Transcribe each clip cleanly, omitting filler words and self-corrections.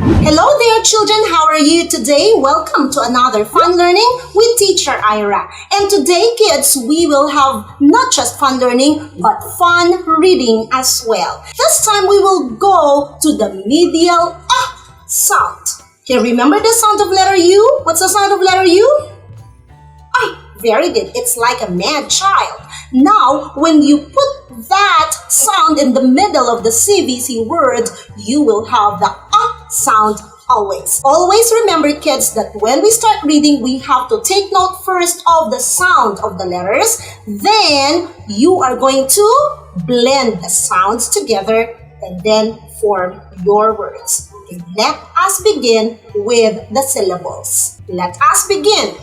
Hello there, children. How are you today? Welcome to another fun learning with Teacher Ira. And today, kids, we will have not just fun learning, but fun reading as well. This time, we will go to the medial sound. Okay, remember the sound of letter U? What's the sound of letter U? Very good. It's like a mad child. Now, when you put that sound in the middle of the CVC word, you will have the sound always. Always remember, kids, that when we start reading, we have to take note first of the sound of the letters. Then, you are going to blend the sounds together and then form your words. Okay, let us begin with the syllables. Let us begin.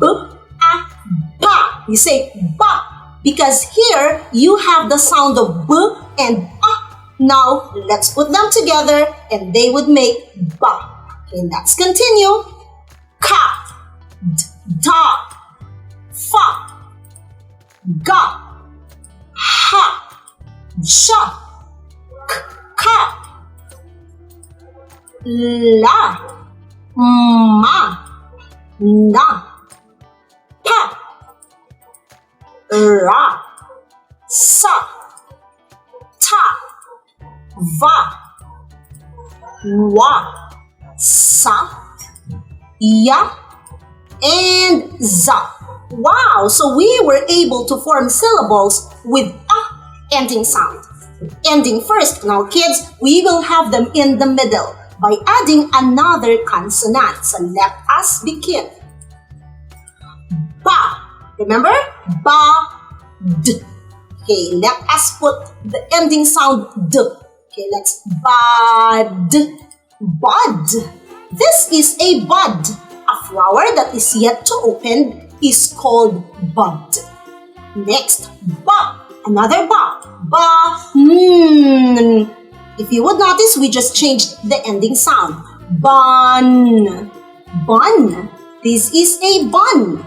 B-A-Ba. You say ba because here you have the sound of B and A. Now, let's put them together and they would make ba. Okay, let's continue. Ka, da, fa, ga, ha, ja, ka, la, ma, na, pa, ra, sa, ta, va, wa, sa, ya, and za. Wow! So we were able to form syllables with a ending sound. Ending first. Now kids, we will have them in the middle by adding another consonant. So let us begin. Ba. Remember? Ba, d. Okay, let us put the ending sound d. Okay, let's bud. Bud. This is a bud. A flower that is yet to open is called bud. Next, ba. Another ba. Ba. If you would notice, we just changed the ending sound. Bun. Bun. This is a bun.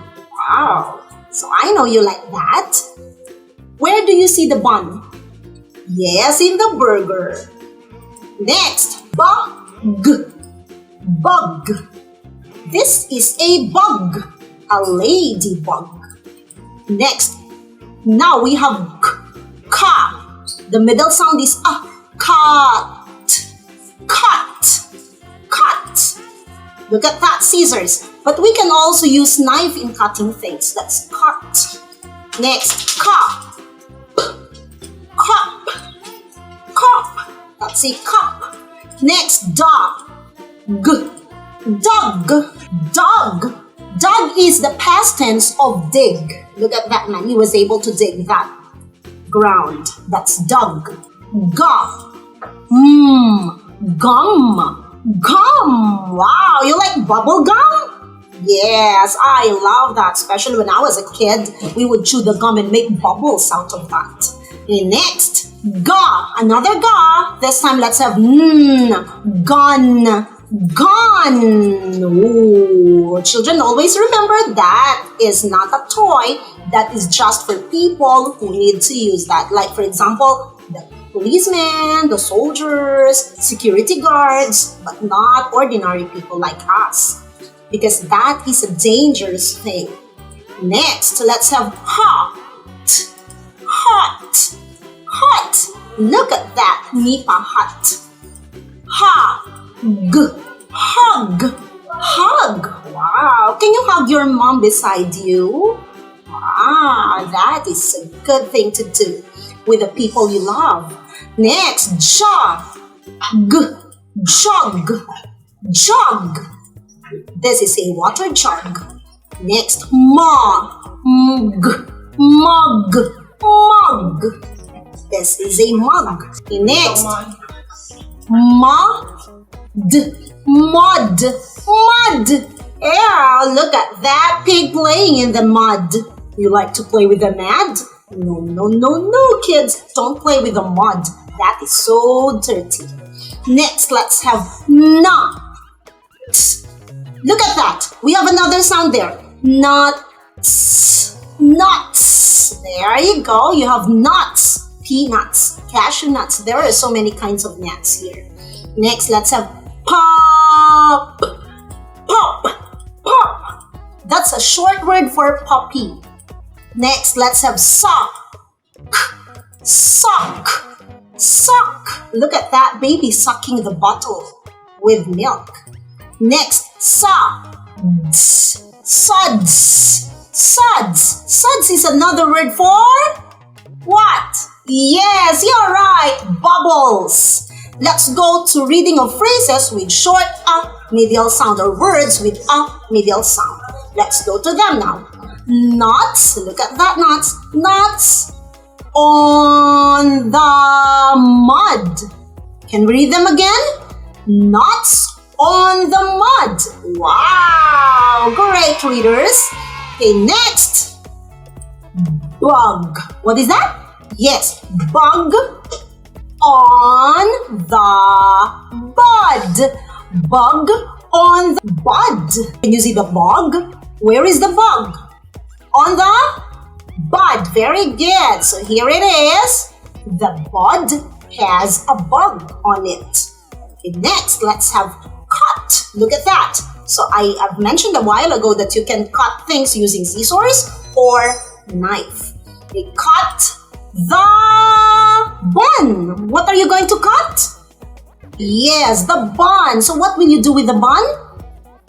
Wow. So I know you like that. Where do you see the bun? Yes, in the burger. Next, bug. Bug. This is a bug. A ladybug. Next, now we have ka. The middle sound is a. Cut. Cut. Cut. Look at that, scissors. But we can also use knife in cutting things. That's cut. Next, cup. Cup. Cup. That's a cup. Next, dog. Dog. Dog. Dog is the past tense of dig. Look at that man. He was able to dig that ground. That's dog. Gum. Gum. Gum! Wow, you like bubble gum? Yes, I love that. Especially when I was a kid, we would chew the gum and make bubbles out of that. Okay, next, ga. Another ga. This time let's have gun. Gun. Ooh. Children, always remember that is not a toy. That is just for people who need to use that. Like, for example, the policemen, the soldiers, security guards, but not ordinary people like us, because that is a dangerous thing. Next, let's have hot. Hot. Hot. Look at that, Nipa hot. Hug. Hug. Hug. Wow. Can you hug your mom beside you? Wow, that is a good thing to do with the people you love. Next, jog. Jog. Jog. This is a water jug. Next, mug. Mug. Mug. This is a mug. Next, mud. Mud. Mud. Yeah, look at that pig playing in the mud. You like to play with the mud? No, kids. Don't play with the mud. That is so dirty. Next, let's have nut. Look at that. We have another sound there. Nuts. Nuts. There you go. You have nuts. Peanuts. Cashew nuts. There are so many kinds of nuts here. Next, let's have pie. Pop. Pop. Pop. That's a short word for puppy. Next, let's have sock. Sock. Sock. Look at that baby sucking the bottle with milk. Next, suds. Suds. Suds. Suds is another word for what? Yes, you're right. Bubbles. Let's go to reading of phrases with short medial sound, or words with medial sound. Let's go to them now. Nuts. Look at that, nuts. Nuts on the mud. Can we read them again? Nuts on the mud. Wow, great readers. Okay, next. Bug. What is that? Yes, bug on the bud. Bug on the bud. Can you see the bug? Where is the bug? On the bud. Very good. So here it is. The bud has a bug on it. Okay, next, let's have cut. Look at that. So I have mentioned a while ago that you can cut things using scissors or knife. Okay, cut the bun. What are you going to cut? Yes, the bun. So what will you do with the bun?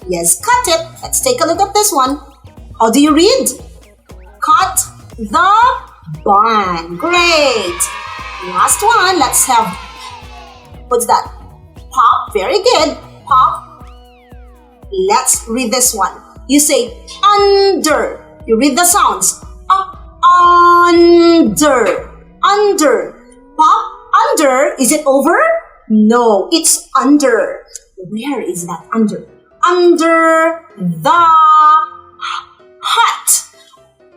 Yes, cut it. Let's take a look at this one. How do you read? Cut the bun. Great. Last one. Let's have, what's that? Pop. Very good. Pop. Let's read this one. You say under. You read the sounds. Under. Under. Pop. Under. Is it over? No, it's under. Where is that under? Under the hut.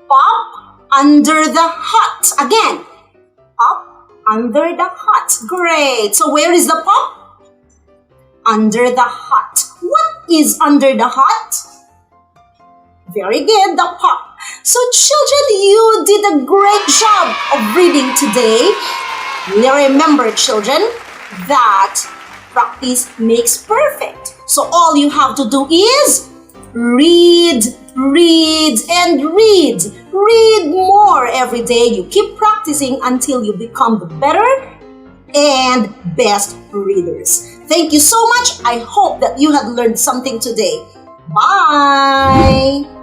Pop under the hut. Again. Pop under the hut. Great. So where is the pop? Under the hut. What is under the hut? Very good, the pop. So children, you did a great job of reading today. Remember, children, that practice makes perfect. So all you have to do is read, read, and read. Read more every day. You keep practicing until you become the better and best readers. Thank you so much. I hope that you have learned something today. Bye!